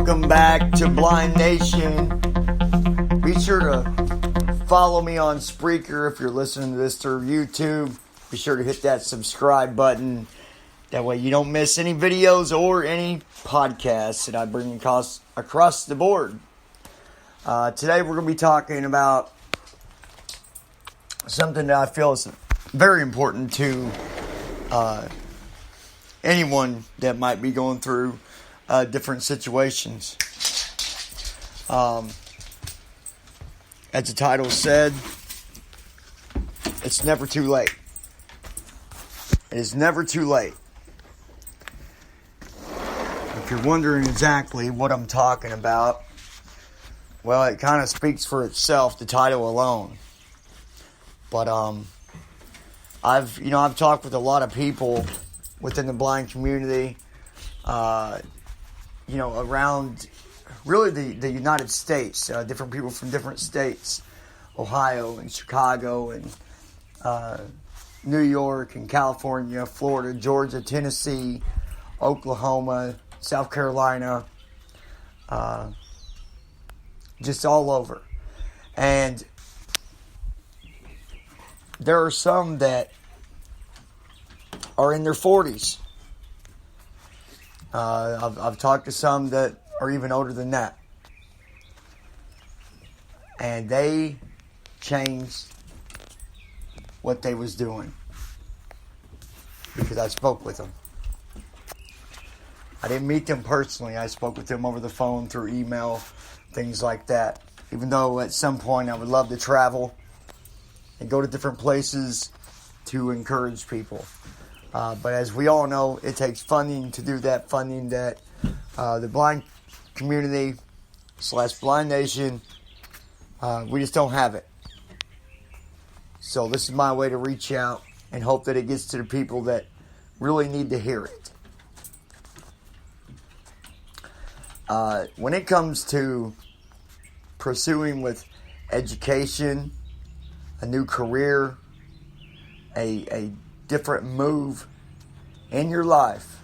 Welcome back to Blind Nation. Be sure to follow me on Spreaker if you're listening to this through YouTube. Be sure to hit that subscribe button. That way you don't miss any videos or any podcasts that I bring across the board. Today we're going to be talking about something that I feel is very important to anyone that might be going through different situations. As the title said, it's never too late. It is never too late. If you're wondering exactly what I'm talking about, well, it kind of speaks for itself, the title alone. But I've talked with a lot of people within the blind community, around really the United States, different people from different states, Ohio and Chicago and New York and California, Florida, Georgia, Tennessee, Oklahoma, South Carolina, just all over. And there are some that are in their 40s. I've talked to some that are even older than that. And they changed what they was doing because I spoke with them. I didn't meet them personally. I spoke with them over the phone, through email, things like that. Even though at some point I would love to travel and go to different places to encourage people. But as we all know, it takes funding to do that, funding that the blind community / Blind Nation, we just don't have it. So this is my way to reach out and hope that it gets to the people that really need to hear it. When it comes to pursuing with education, a new career, a different move in your life,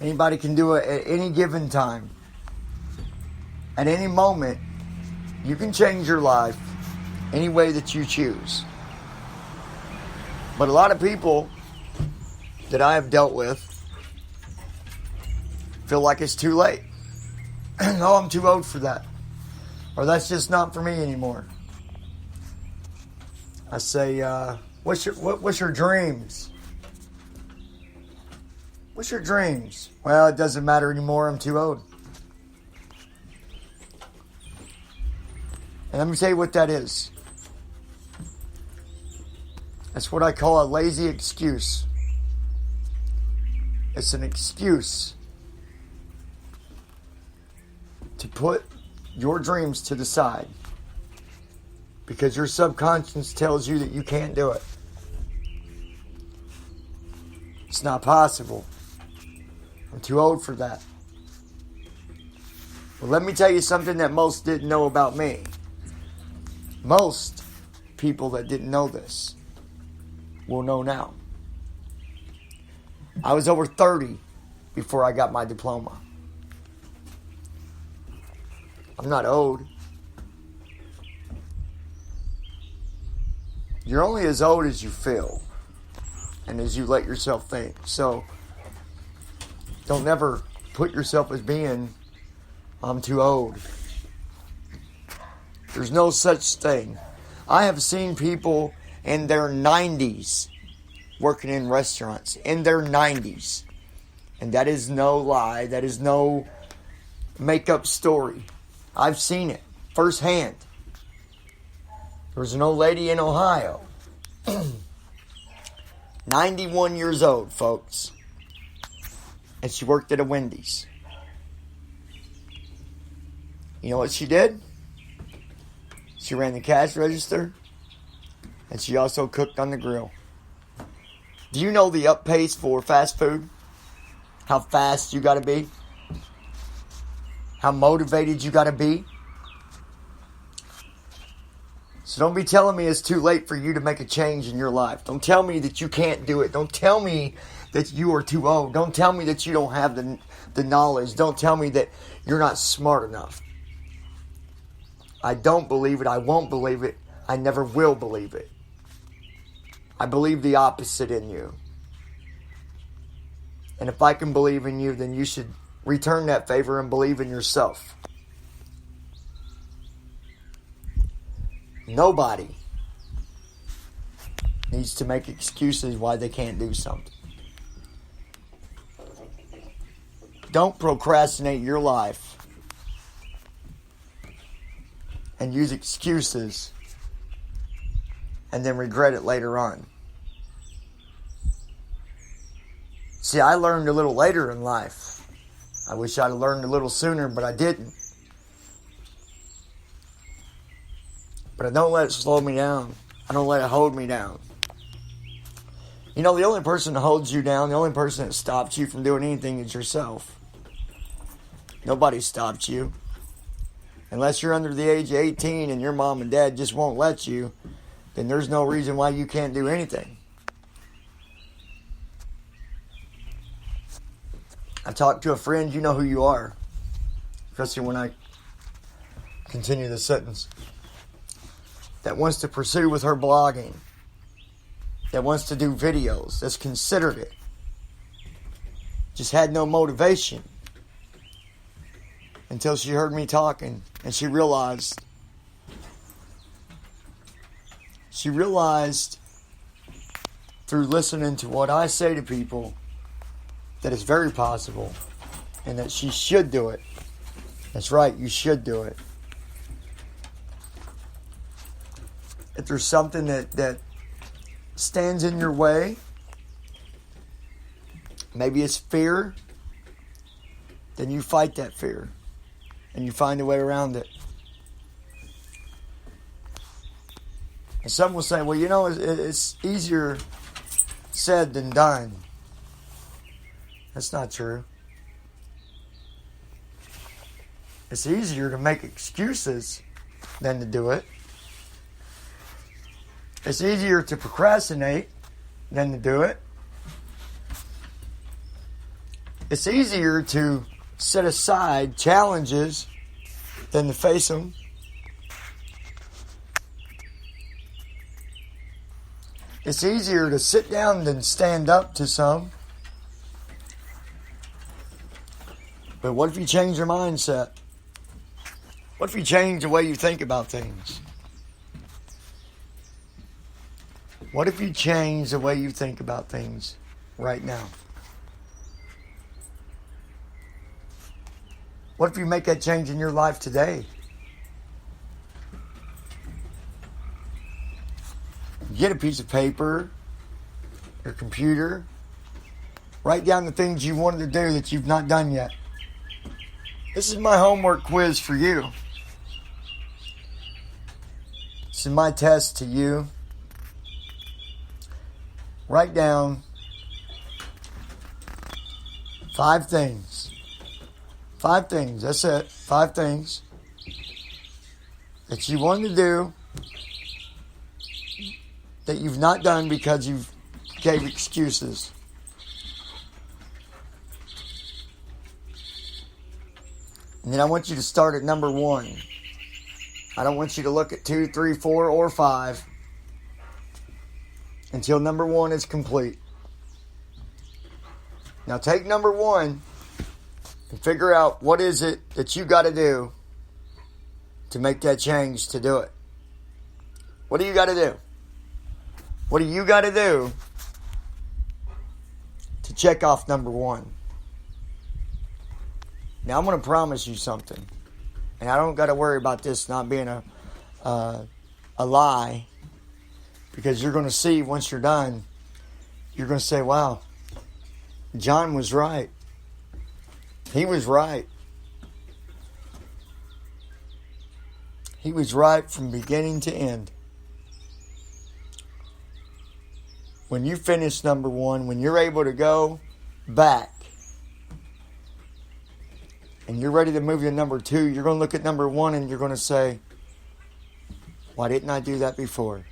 anybody can do it at any given time. At any moment, you can change your life any way that you choose. But a lot of people that I have dealt with feel like it's too late. No, I'm too old for that. Or that's just not for me anymore. I say, what's your dreams? What's your dreams? Well, it doesn't matter anymore. I'm too old. And let me tell you what that is. That's what I call a lazy excuse. It's an excuse to put your dreams to the side because your subconscious tells you that you can't do it. It's not possible. I'm too old for that. Well, let me tell you something that most didn't know about me. Most people that didn't know this will know now. I was over 30 before I got my diploma. I'm not old. You're only as old as you feel and as you let yourself think. So don't ever put yourself as being, I'm too old. There's no such thing. I have seen people in their 90s working in restaurants. In their 90s. And that is no lie. That is no make-up story. I've seen it firsthand. There was an old lady in Ohio. 91 years old, folks. And she worked at a Wendy's. You know what she did? She ran the cash register. And she also cooked on the grill. Do you know the up pace for fast food? How fast you got to be? How motivated you got to be? So don't be telling me it's too late for you to make a change in your life. Don't tell me that you can't do it. Don't tell me that you are too old. Don't tell me that you don't have the knowledge. Don't tell me that you're not smart enough. I don't believe it. I won't believe it. I never will believe it. I believe the opposite in you. And if I can believe in you, then you should return that favor and believe in yourself. Nobody needs to make excuses why they can't do something. Don't procrastinate your life and use excuses and then regret it later on. See, I learned a little later in life. I wish I'd learned a little sooner, but I didn't. But I don't let it slow me down. I don't let it hold me down. You know, the only person that holds you down, the only person that stops you from doing anything is yourself. Nobody stops you. Unless you're under the age of 18 and your mom and dad just won't let you, then there's no reason why you can't do anything. I talked to a friend, you know who you are, especially when I continue the sentence, that wants to pursue with her blogging, that wants to do videos, that's considered it, just had no motivation until she heard me talking and she realized through listening to what I say to people that it's very possible and that she should do it. That's right, you should do it. If there's something that stands in your way, maybe it's fear, then you fight that fear and you find a way around it. And some will say, well, you know, it's easier said than done. That's not true. It's easier to make excuses than to do it. It's easier to procrastinate than to do it. It's easier to set aside challenges than to face them. It's easier to sit down than stand up to some. But what if you change your mindset? What if you change the way you think about things? What if you change the way you think about things right now? What if you make that change in your life today? Get a piece of paper, your computer, write down the things you wanted to do that you've not done yet. This is my homework quiz for you. This is my test to you. Write down 5 things. 5 things, that's it. 5 things that you wanted to do that you've not done because you gave excuses. And then I want you to start at number 1. I don't want you to look at 2, 3, 4, or 5 until number 1 is complete. Now take number 1 and figure out what is it that you got to do to make that change to do it. What do you got to do? What do you got to do to check off number 1? Now I'm going to promise you something, and I don't got to worry about this not being a lie, because you're going to see once you're done, you're going to say, wow, John was right. He was right. He was right from beginning to end. When you finish number 1, when you're able to go back and you're ready to move to number 2, you're going to look at number 1 and you're going to say, why didn't I do that before?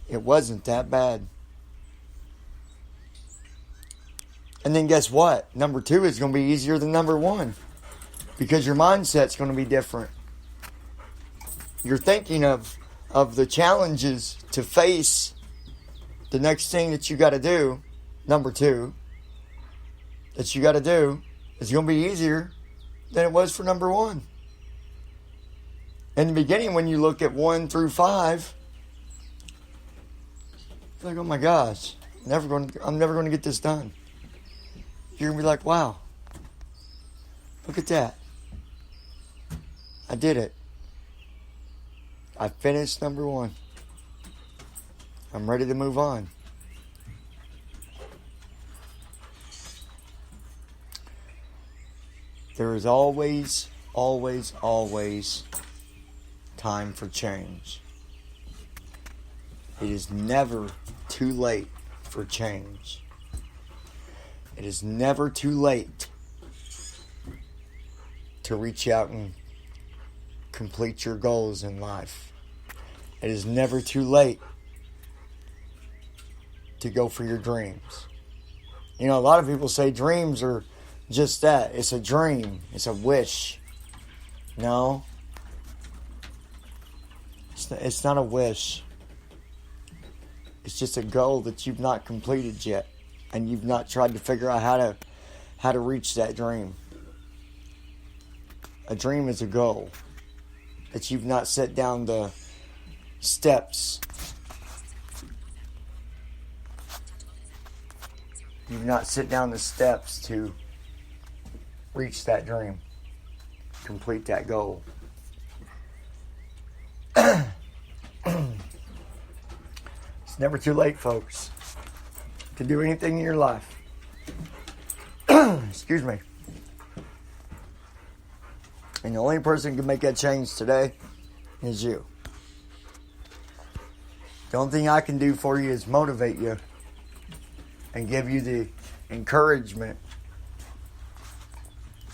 It wasn't that bad. And then guess what? Number 2 is going to be easier than number 1. Because your mindset's going to be different. You're thinking of the challenges to face the next thing that you got to do, number 2, that you got to do, is going to be easier than it was for number 1. In the beginning, when you look at 1 through 5, it's like, oh my gosh, I'm never going to get this done. You're going to be like, wow, look at that. I did it. I finished number 1. I'm ready to move on. There is always, always, always time for change. It is never too late for change. It is never too late to reach out and complete your goals in life. It is never too late to go for your dreams. You know, a lot of people say dreams are just that. It's a dream. It's a wish. No. It's not a wish. It's just a goal that you've not completed yet. And you've not tried to figure out how to reach that dream. A dream is a goal that you've not set down the steps. You've not set down the steps to reach that dream, complete that goal. It's never too late, folks, to do anything in your life. Excuse me. And the only person who can make that change today is you. The only thing I can do for you is motivate you and give you the encouragement.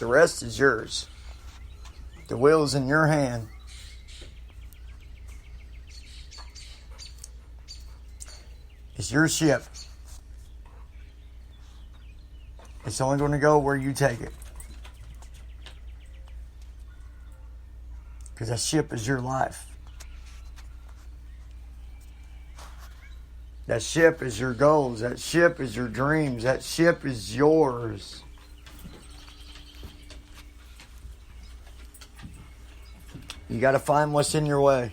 The rest is yours. The wheel's in your hand. It's your ship. It's only going to go where you take it. Because that ship is your life. That ship is your goals. That ship is your dreams. That ship is yours. You got to find what's in your way.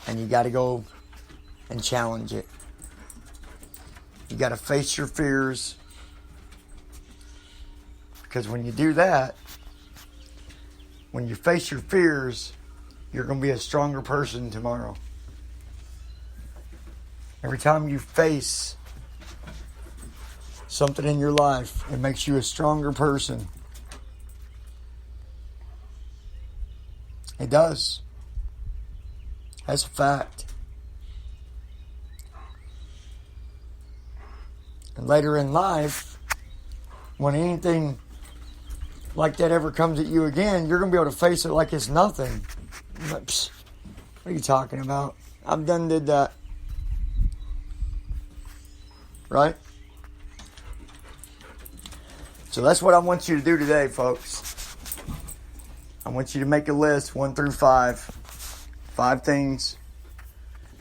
And you got to go and challenge it. You got to face your fears. Because when you do that, when you face your fears, you're going to be a stronger person tomorrow. Every time you face something in your life, it makes you a stronger person. It does. That's a fact. And later in life, when anything like that ever comes at you again, you're going to be able to face it like it's nothing. Like, psst, what are you talking about? I've done did that. Right? So that's what I want you to do today, folks. I want you to make a list, 1 through 5. 5 things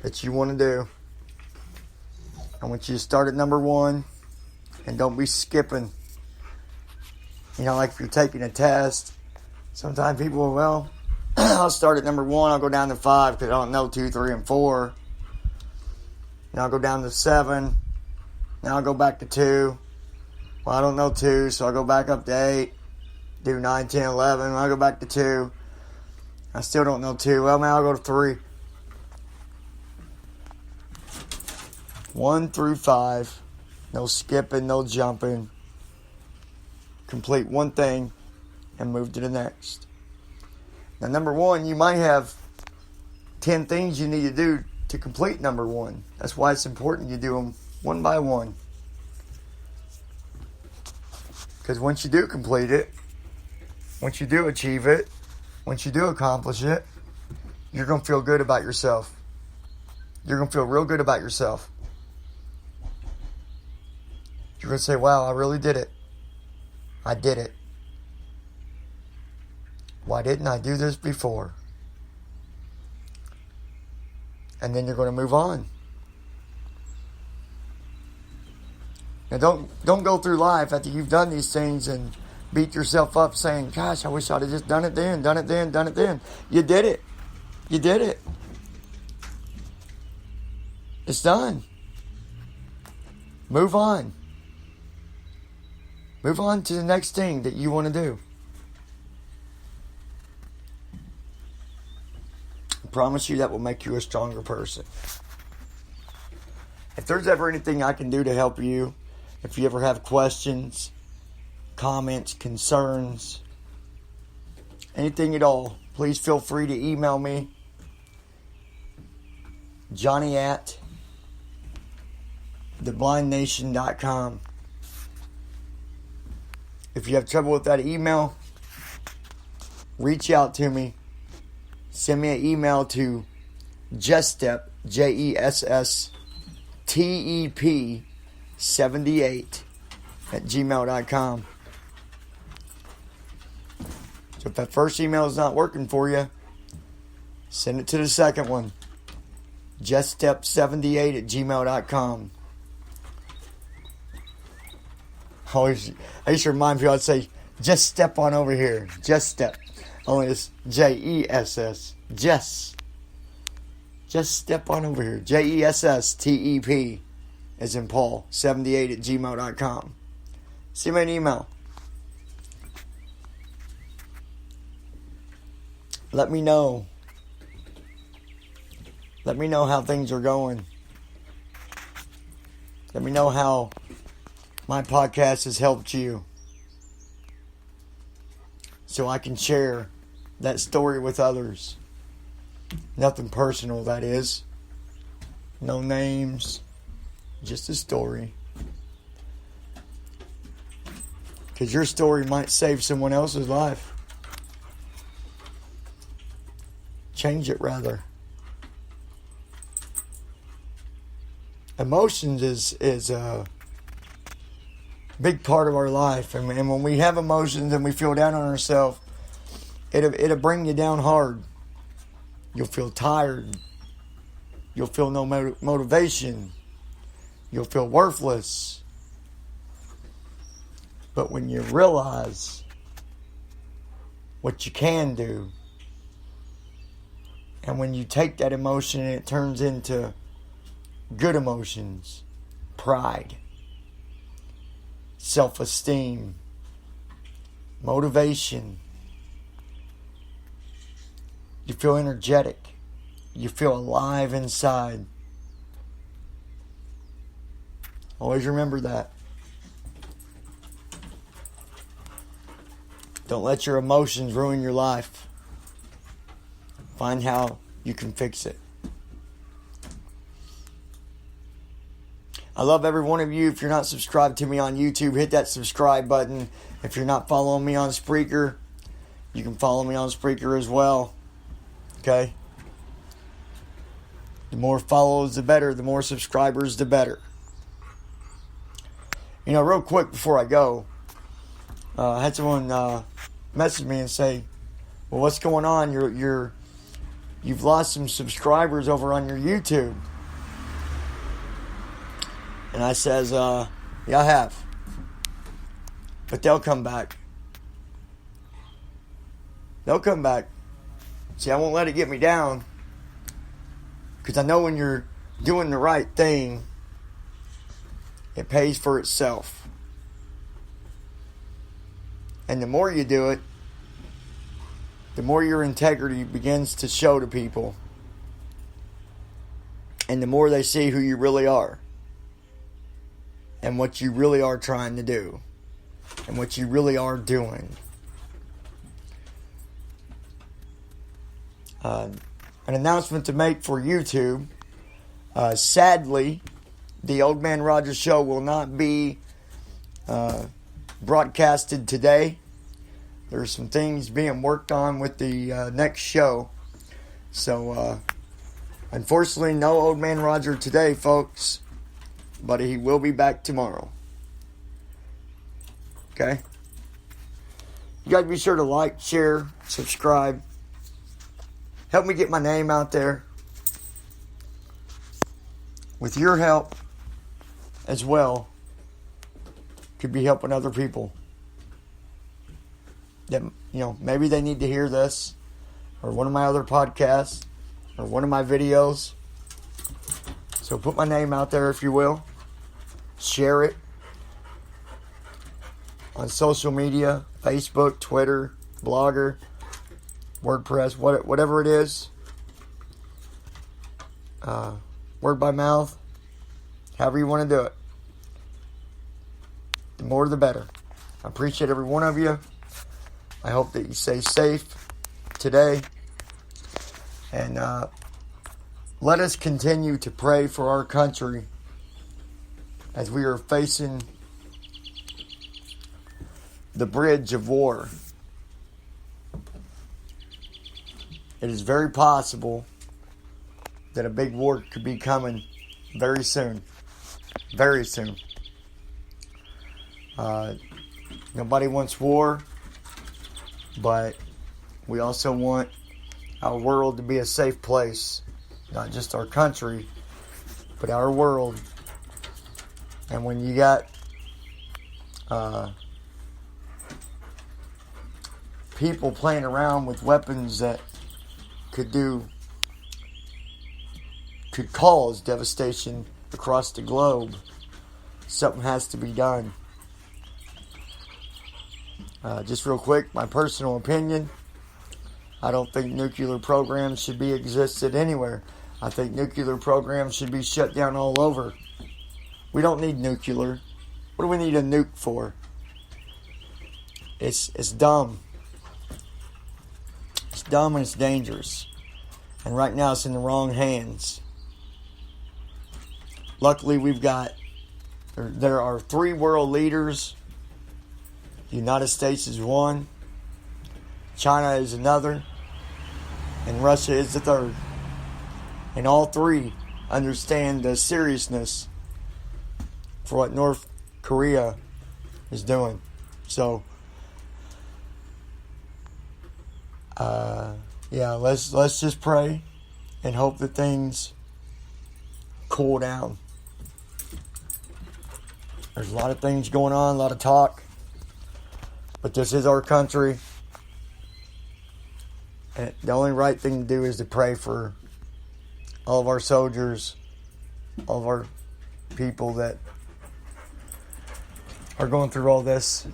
that you want to do. I want you to start at number 1. And don't be skipping. You know, like if you're taking a test, sometimes people will, well, I'll start at number 1, I'll go down to 5 because I don't know 2, 3, and 4. And I'll go down to 7. Now I'll go back to 2. Well, I don't know 2, so I'll go back up to 8. Do 9, 10, 11. I'll go back to 2. I still don't know 2. Well, now I'll go to 3. 1 through 5. No skipping, no jumping. Complete one thing and move to the next. Now, number 1, you might have 10 things you need to do to complete number 1. That's why it's important you do them one by one. Because once you do complete it, once you do achieve it, once you do accomplish it, you're going to feel good about yourself. You're going to feel real good about yourself. You're going to say, wow, I really did it. I did it. Why didn't I do this before? And then you're going to move on. Now don't go through life after you've done these things and beat yourself up saying, gosh, I wish I'd have just done it then, done it then, done it then. You did it. You did it. It's done. Move on. Move on to the next thing that you want to do. I promise you that will make you a stronger person. If there's ever anything I can do to help you, if you ever have questions, comments, concerns, anything at all, please feel free to email me, johnny@theblindnation.com. If you have trouble with that email, reach out to me. Send me an email to JessTep, JESSTEP 78 at gmail.com. So if that first email is not working for you, send it to the second one. JessTep78 at gmail.com. I used to remind people, I'd say, just step on over here. Just step. Only it's JESS. Just step on over here. JESSTEP as in Paul, 78 at gmail.com. Send me an email. Let me know. Let me know how things are going. Let me know how my podcast has helped you, so I can share that story with others. Nothing personal, that is. No names, just a story. Because your story might save someone else's life. Change it, rather. Emotions is a big part of our life, and when we have emotions and we feel down on ourselves, it'll bring you down hard. You'll feel tired. You'll feel no motivation. You'll feel worthless. But when you realize what you can do, and when you take that emotion and it turns into good emotions, pride, self-esteem, motivation, you feel energetic. You feel alive inside. Always remember that. Don't let your emotions ruin your life. Find how you can fix it. I love every one of you. If you're not subscribed to me on YouTube, hit that subscribe button. If you're not following me on Spreaker, you can follow me on Spreaker as well. Okay? The more follows, the better. The more subscribers, the better. You know, real quick before I go, I had someone message me and say, "Well, what's going on? You've lost some subscribers over on your YouTube." And I says, "Yeah, I have, but they'll come back. They'll come back. See, I won't let it get me down, because I know when you're doing the right thing, it pays for itself. And the more you do it, the more your integrity begins to show to people. And the more they see who you really are. And what you really are trying to do. And what you really are doing." An announcement to make for YouTube. Sadly, the Old Man Rogers Show will not be broadcasted today. There's some things being worked on with the next show. So, unfortunately, no Old Man Roger today, folks. But he will be back tomorrow. Okay? You got to be sure to like, share, subscribe. Help me get my name out there. With your help as well, could be helping other people that, maybe they need to hear this, or one of my other podcasts, or one of my videos. So put my name out there if you will. Share it on social media, Facebook, Twitter, Blogger, WordPress, whatever it is. Word by mouth, however you want to do it. The more the better. I appreciate every one of you. I hope that you stay safe today. And let us continue to pray for our country as we are facing the bridge of war. It is very possible that a big war could be coming very soon. Very soon. Nobody wants war, but we also want our world to be a safe place. Not just our country, but our world. And when you got people playing around with weapons that could cause devastation across the globe, something has to be done. Just real quick, my personal opinion, I don't think nuclear programs should be existed anywhere. I think nuclear programs should be shut down all over. We don't need nuclear. What do we need a nuke for? It's dumb. It's dumb and it's dangerous. And right now it's in the wrong hands. Luckily there are 3 world leaders. The United States is one. China is another. And Russia is the third. And all 3 understand the seriousness for what North Korea is doing. So, let's just pray and hope that things cool down. There's a lot of things going on, a lot of talk. But this is our country. And the only right thing to do is to pray for all of our soldiers, all of our people that are going through all this.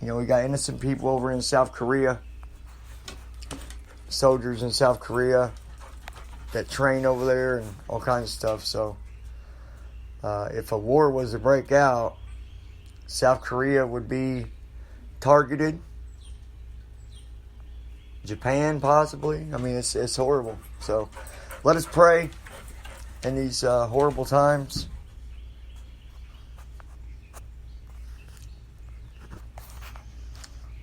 We got innocent people over in South Korea, soldiers in South Korea that train over there and all kinds of stuff. So if a war was to break out, South Korea would be targeted. Japan, possibly. I mean, it's horrible. So let us pray in these horrible times.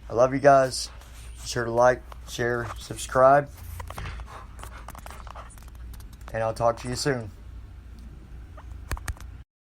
I love you guys. Be sure to like, share, subscribe. And I'll talk to you soon.